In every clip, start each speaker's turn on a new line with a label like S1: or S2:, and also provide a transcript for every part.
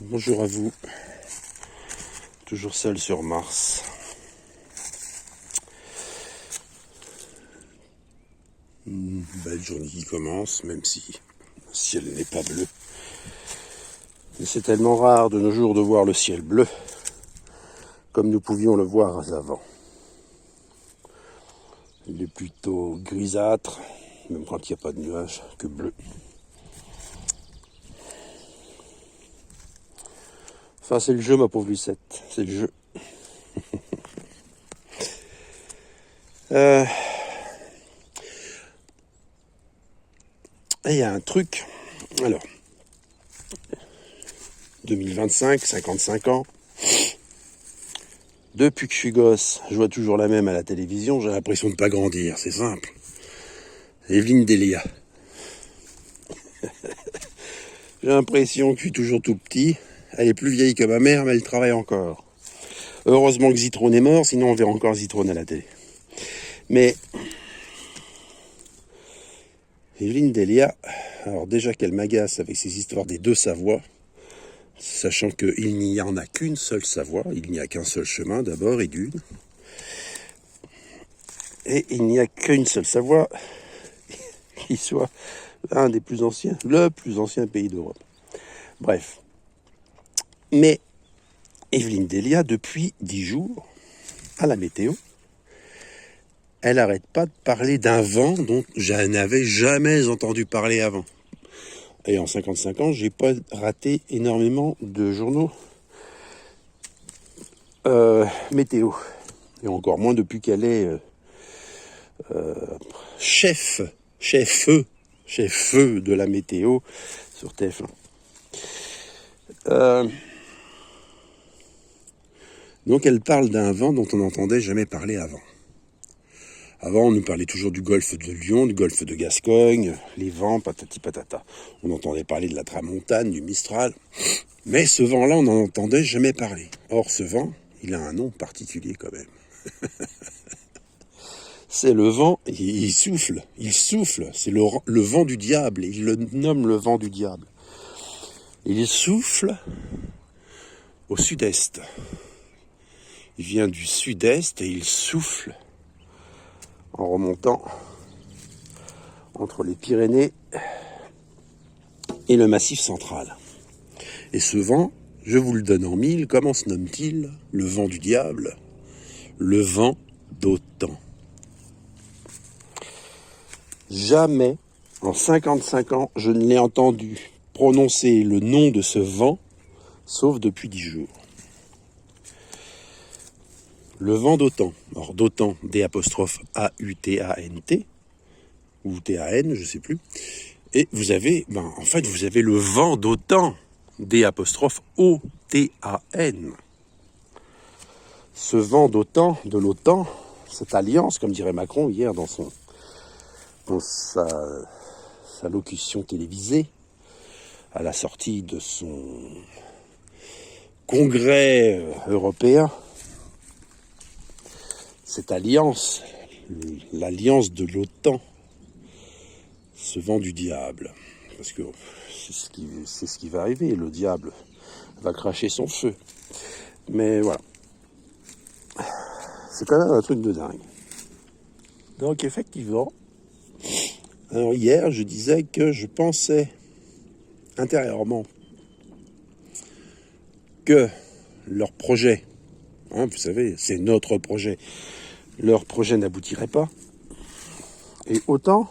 S1: Bonjour à vous, toujours seul sur Mars. Une belle journée qui commence, même si le ciel n'est pas bleu. Mais c'est tellement rare de nos jours de voir le ciel bleu, comme nous pouvions le voir avant. Il est plutôt grisâtre, même quand il n'y a pas de nuages, que bleu. Enfin, c'est le jeu, ma pauvre Lucette, c'est le jeu. Et il y a un truc, alors, 2025, 55 ans, depuis que je suis gosse, je vois toujours la même à la télévision, j'ai l'impression de pas grandir, c'est simple. Evelyne Delia. J'ai l'impression que je suis toujours tout petit, elle est plus vieille que ma mère, mais elle travaille encore. Heureusement que Zitrone est mort, sinon on verra encore Zitrone à la télé. Mais Evelyne Delia, alors déjà qu'elle m'agace avec ses histoires des deux Savoies, sachant qu'il n'y en a qu'une seule Savoie, il n'y a qu'un seul chemin d'abord et d'une. Et il n'y a qu'une seule Savoie qui soit un des plus anciens, le plus ancien pays d'Europe. Bref. Mais Evelyne Delia, depuis 10 jours, à la météo, elle n'arrête pas de parler d'un vent dont je n'avais jamais entendu parler avant. Et en 55 ans, j'ai pas raté énormément de journaux météo. Et encore moins depuis qu'elle est chef de la météo sur TF1. Donc elle parle d'un vent dont on n'entendait jamais parler avant. Avant, on nous parlait toujours du golfe de Lyon, du golfe de Gascogne, les vents, patati patata. On entendait parler de la tramontane, du Mistral. Mais ce vent-là, on n'en entendait jamais parler. Or, ce vent, il a un nom particulier quand même. C'est le vent, il souffle, c'est le vent du diable, il le nomme le vent du diable. Il souffle au sud-est. Il vient du sud-est et il souffle en remontant entre les Pyrénées et le Massif central. Et ce vent, je vous le donne en mille, comment se nomme-t-il? Le vent du diable, le vent d'Autan. Jamais, en 55 ans, je ne l'ai entendu prononcer le nom de ce vent, sauf depuis 10 jours. Le vent d'Autan. Alors d'Autan, D'-A-U-T-A-N-T, ou T-A-N, je ne sais plus. Et vous avez, vous avez le vent d'Autan, D'-O-T-A-N. Ce vent d'Autan, de l'OTAN, cette alliance, comme dirait Macron hier dans sa locution télévisée, à la sortie de son congrès européen, cette alliance, l'alliance de l'OTAN, ce vent du diable, parce que c'est ce qui va arriver, le diable va cracher son feu. Mais voilà, c'est quand même un truc de dingue. Donc effectivement, alors hier je disais que je pensais intérieurement que leur projet, vous savez, c'est notre projet, leur projet n'aboutirait pas. Et autant,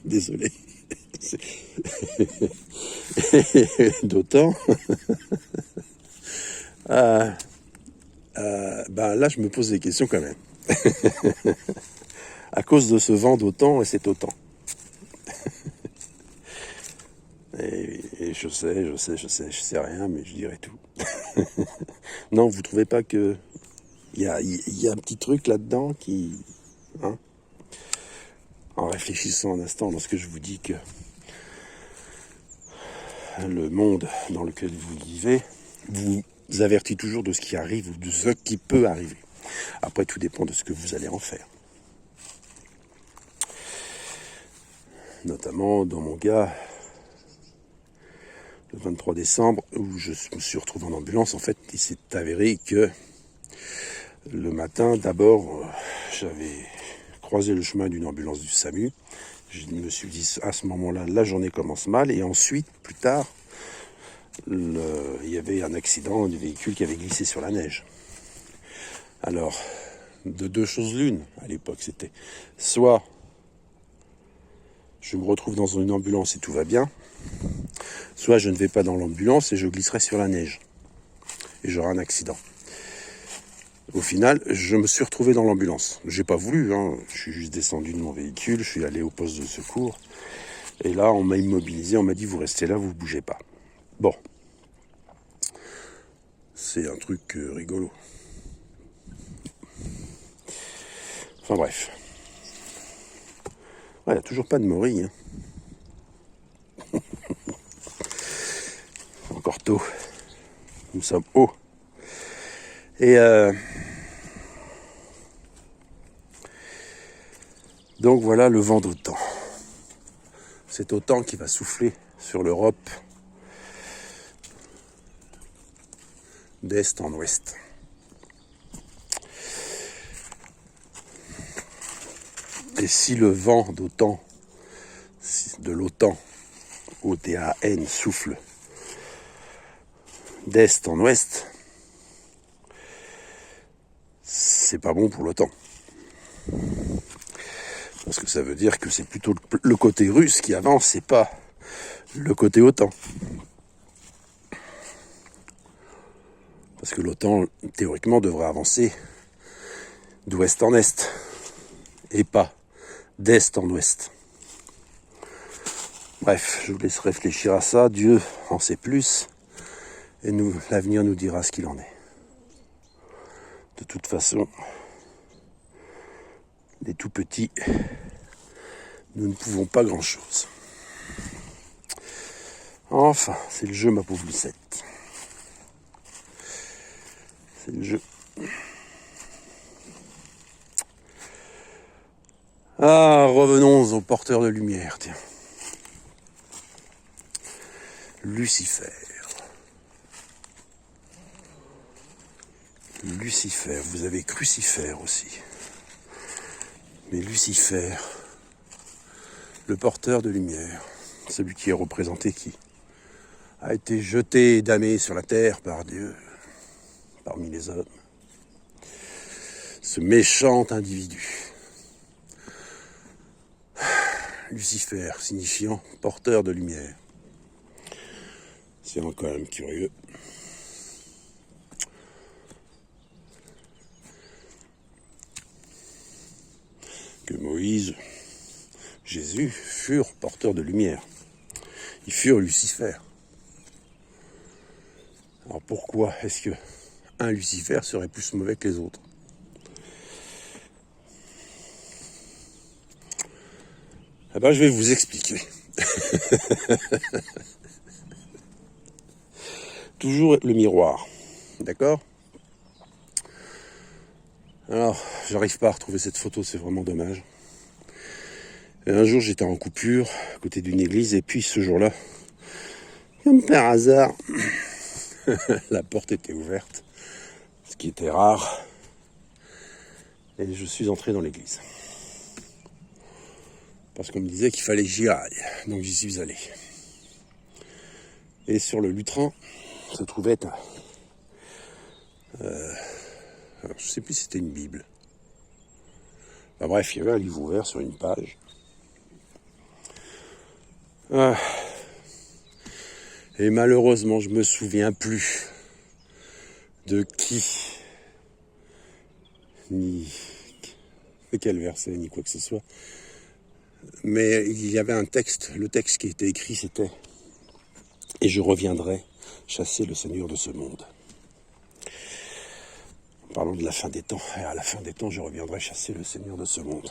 S1: désolé, d'autant, là je me pose des questions quand même. À cause de ce vent d'OTAN et cet OTAN. Et je sais rien, mais je dirais tout. Non, vous trouvez pas que il y a un petit truc là-dedans qui... En réfléchissant un instant lorsque je vous dis que le monde dans lequel vous vivez vous avertit toujours de ce qui arrive ou de ce qui peut arriver. Après, tout dépend de ce que vous allez en faire. Notamment, dans mon cas, le 23 décembre, où je me suis retrouvé en ambulance. En fait, il s'est avéré que le matin, d'abord, j'avais croisé le chemin d'une ambulance du SAMU. Je me suis dit, à ce moment-là, la journée commence mal. Et ensuite, plus tard, il y avait un accident du véhicule qui avait glissé sur la neige. Alors, de deux choses l'une, à l'époque, c'était soit je me retrouve dans une ambulance et tout va bien, soit je ne vais pas dans l'ambulance et je glisserai sur la neige. Et j'aurai un accident. Au final, je me suis retrouvé dans l'ambulance. J'ai pas voulu, hein. Je suis juste descendu de mon véhicule, je suis allé au poste de secours. Et là, on m'a immobilisé, on m'a dit, vous restez là, vous ne bougez pas. Bon. C'est un truc rigolo. Enfin bref. Il n'y a toujours pas de Maury. Hein. Encore tôt. Nous sommes hauts. Et donc voilà le vent d'OTAN. C'est OTAN qui va souffler sur l'Europe d'est en ouest. Et si le vent d'OTAN, de l'OTAN, OTAN, souffle d'est en ouest, c'est pas bon pour l'OTAN. Parce que ça veut dire que c'est plutôt le côté russe qui avance, c'est pas le côté OTAN. Parce que l'OTAN, théoriquement, devrait avancer d'ouest en est, et pas d'est en ouest. Bref, je vous laisse réfléchir à ça. Dieu en sait plus, et l'avenir nous dira ce qu'il en est. De toute façon, les tout petits, nous ne pouvons pas grand-chose. Enfin, c'est le jeu, ma pauvre Lucette. C'est le jeu. Ah, revenons au porteur de lumière, tiens. Lucifer. Lucifer, vous avez Crucifer aussi. Mais Lucifer, le porteur de lumière, celui qui est représenté, qui a été jeté et damné sur la terre par Dieu, parmi les hommes. Ce méchant individu. Lucifer, signifiant porteur de lumière. C'est quand même curieux. Que Moïse, Jésus furent porteurs de lumière. Ils furent Lucifer. Alors pourquoi est-ce que un Lucifer serait plus mauvais que les autres? Eh ben, je vais vous expliquer. Toujours le miroir, d'accord? Alors, j'arrive pas à retrouver cette photo, c'est vraiment dommage. Et un jour, j'étais en coupure, à côté d'une église, et puis ce jour-là, comme par hasard, la porte était ouverte, ce qui était rare, et je suis entré dans l'église. Parce qu'on me disait qu'il fallait que j'y aille, donc j'y suis allé. Et sur le lutrin se trouvait alors, je sais plus si c'était une Bible. Enfin, bref, il y avait un livre ouvert sur une page. Et malheureusement, je me souviens plus de qui, ni de quel verset, ni quoi que ce soit. Mais il y avait un texte, le texte qui était écrit, c'était « Et je reviendrai chasser le Seigneur de ce monde ». Parlons de la fin des temps. Et à la fin des temps, je reviendrai chasser le Seigneur de ce monde.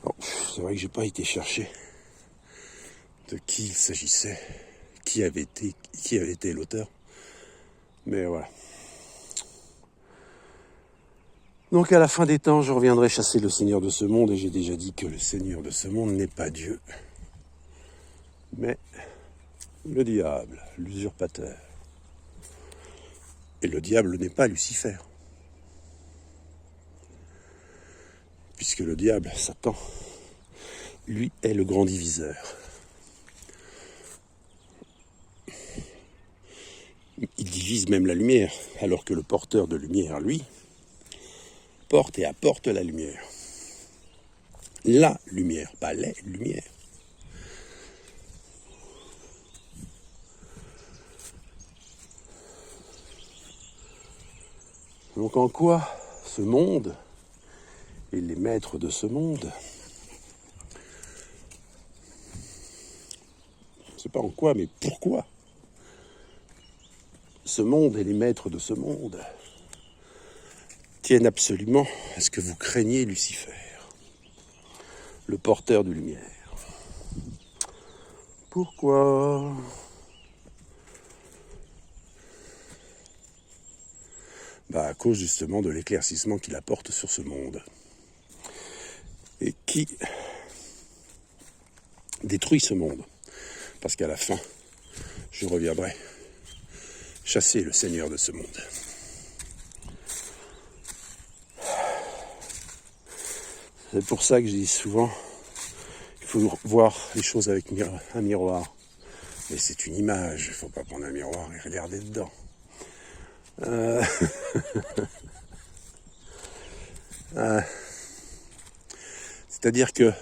S1: Alors, c'est vrai que j'ai pas été chercher de qui il s'agissait, qui avait été l'auteur. Mais voilà. Donc à la fin des temps, je reviendrai chasser le Seigneur de ce monde, et j'ai déjà dit que le Seigneur de ce monde n'est pas Dieu, mais Le diable, l'usurpateur. Et le diable n'est pas Lucifer. Puisque le diable, Satan, lui est le grand diviseur. Il divise même la lumière, alors que le porteur de lumière, lui, porte et apporte la lumière. La lumière, pas les lumières. Donc en quoi ce monde et les maîtres de ce monde, je ne sais pas en quoi, mais pourquoi ce monde et les maîtres de ce monde tiennent absolument à ce que vous craigniez Lucifer, le porteur de lumière. Pourquoi ? À cause justement de l'éclaircissement qu'il apporte sur ce monde. Et qui détruit ce monde. Parce qu'à la fin, je reviendrai chasser le Seigneur de ce monde. C'est pour ça que je dis souvent, il faut voir les choses avec un miroir. Mais c'est une image, il ne faut pas prendre un miroir et regarder dedans. C'est-à-dire que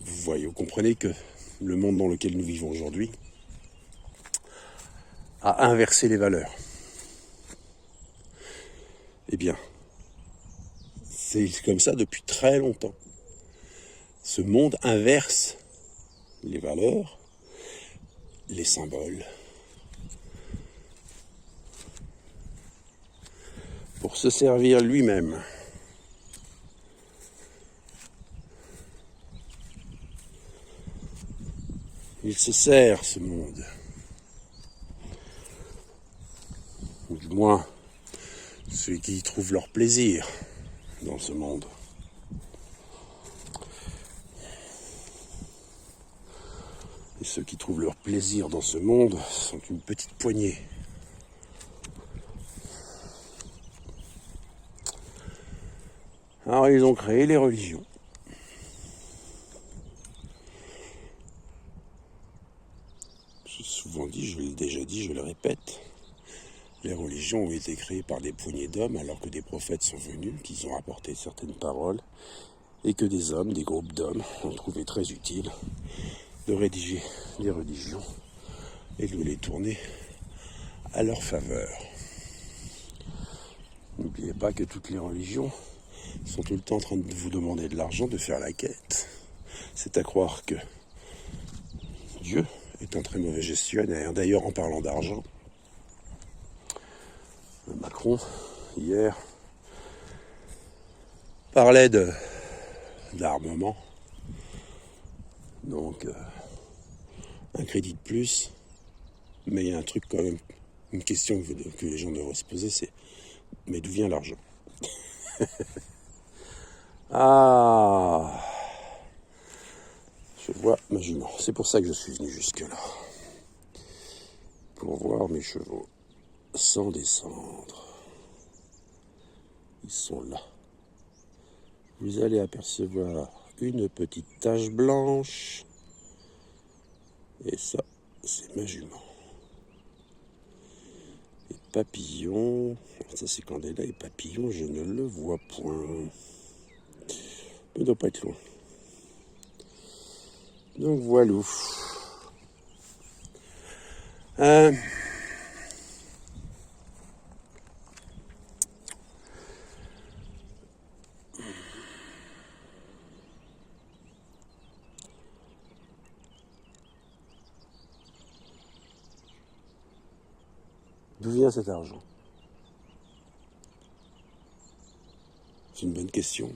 S1: vous comprenez que le monde dans lequel nous vivons aujourd'hui a inversé les valeurs. Eh bien, c'est comme ça depuis très longtemps. Ce monde inverse les valeurs, les symboles, pour se servir lui-même. Il se sert, ce monde. Ou du moins, ceux qui trouvent leur plaisir dans ce monde. Et ceux qui trouvent leur plaisir dans ce monde sont une petite poignée. Alors, ils ont créé les religions. J'ai souvent dit, je l'ai déjà dit, je le répète, les religions ont été créées par des poignées d'hommes alors que des prophètes sont venus, qu'ils ont apporté certaines paroles et que des hommes, des groupes d'hommes ont trouvé très utile de rédiger des religions et de les tourner à leur faveur. N'oubliez pas que toutes les religions sont tout le temps en train de vous demander de l'argent, de faire la quête. C'est à croire que Dieu est un très mauvais gestionnaire. D'ailleurs, en parlant d'argent, Macron, hier, parlait d'armement. Donc, un crédit de plus. Mais il y a un truc quand même, une question que les gens devraient se poser, c'est mais d'où vient l'argent? Ah, je vois ma jument. C'est pour ça que je suis venu jusque-là. Pour voir mes chevaux sans descendre. Ils sont là. Vous allez apercevoir une petite tache blanche. Et ça, c'est ma jument. Et papillon, ça c'est Candela, et papillon, je ne le vois point. Il ne doit pas être loin. Donc voilà. D'où vient cet argent? C'est une bonne question.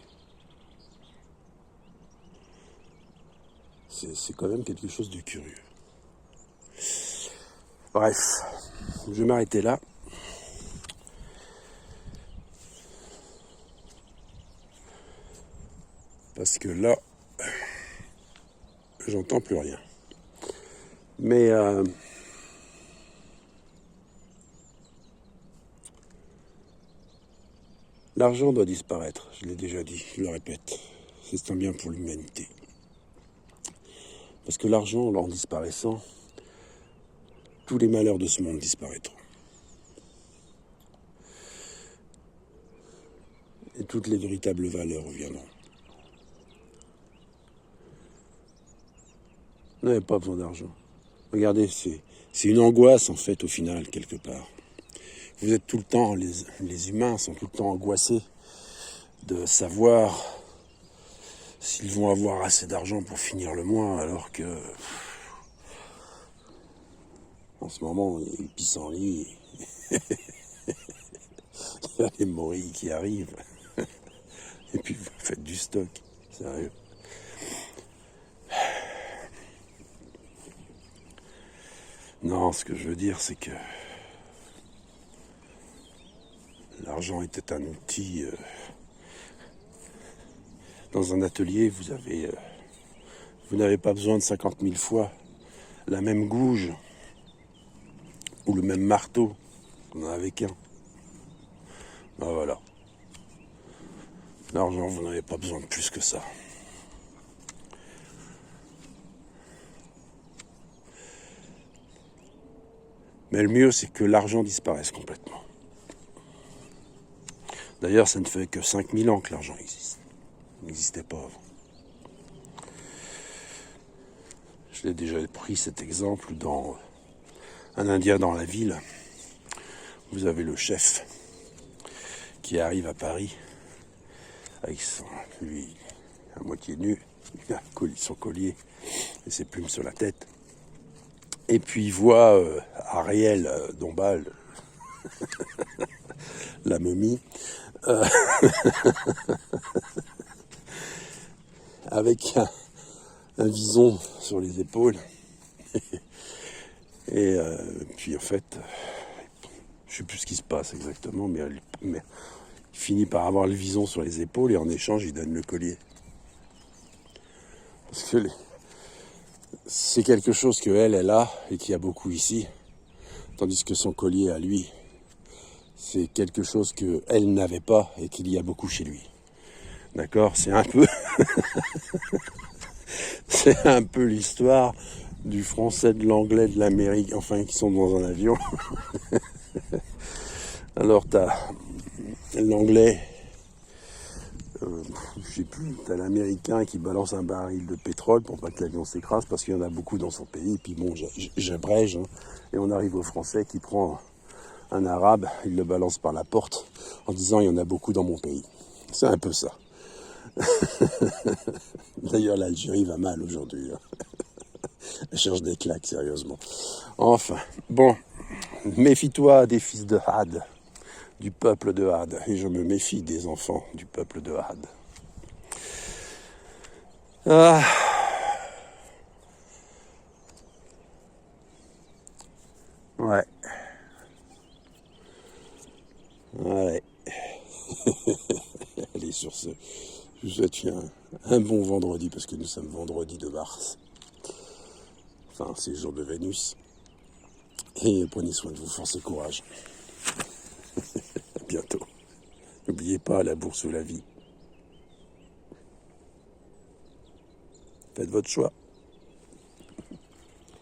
S1: C'est quand même quelque chose de curieux. Bref, je vais m'arrêter là. Parce que là, j'entends plus rien. Mais l'argent doit disparaître, je l'ai déjà dit, je le répète. C'est un bien pour l'humanité. Parce que l'argent, en disparaissant, tous les malheurs de ce monde disparaîtront. Et toutes les véritables valeurs reviendront. Vous n'avez pas besoin d'argent. Regardez, c'est une angoisse en fait au final, quelque part. Vous êtes tout le temps, les humains sont tout le temps angoissés de savoir s'ils vont avoir assez d'argent pour finir le mois, alors que en ce moment, il y a les pissenlits, il y a les morilles qui arrivent, et puis vous faites du stock, sérieux. Non, ce que je veux dire, c'est que l'argent était un outil. Dans un atelier, vous n'avez pas besoin de 50 000 fois la même gouge ou le même marteau. Vous n'en avez qu'un. Ben voilà. L'argent, vous n'avez pas besoin de plus que ça. Mais le mieux, c'est que l'argent disparaisse complètement. D'ailleurs, ça ne fait que 5000 ans que l'argent existe. Il n'existait pas avant. Je l'ai déjà pris cet exemple dans un Indien dans la ville. Vous avez le chef qui arrive à Paris avec lui à moitié nu, il a son collier et ses plumes sur la tête. Et puis il voit Ariel Dombal, la momie, avec un vison sur les épaules. Et puis en fait, je ne sais plus ce qui se passe exactement, mais il finit par avoir le vison sur les épaules et en échange, il donne le collier. Parce que c'est quelque chose qu'elle a et qu'il y a beaucoup ici, tandis que son collier à lui, c'est quelque chose qu'elle n'avait pas et qu'il y a beaucoup chez lui. D'accord ? C'est un peu... c'est un peu l'histoire du français, de l'anglais, de l'Amérique, enfin, qui sont dans un avion. Alors, t'as l'anglais, je sais plus, t'as l'américain qui balance un baril de pétrole pour pas que l'avion s'écrase, parce qu'il y en a beaucoup dans son pays, et puis bon, j'abrège, hein, et on arrive au français qui prend un arabe, il le balance par la porte, en disant il y en a beaucoup dans mon pays. C'est un peu ça. D'ailleurs, l'Algérie va mal aujourd'hui. Hein. Elle cherche des claques, sérieusement. Enfin, bon, méfie-toi des fils de Had, du peuple de Had. Et je me méfie des enfants du peuple de Had. Ah. Ouais. Ouais. Allez, sur ce, je vous souhaite un bon vendredi, parce que nous sommes vendredi de Mars. Enfin, c'est le jour de Vénus. Et prenez soin de vous, force et courage. À bientôt. N'oubliez pas la bourse ou la vie. Faites votre choix.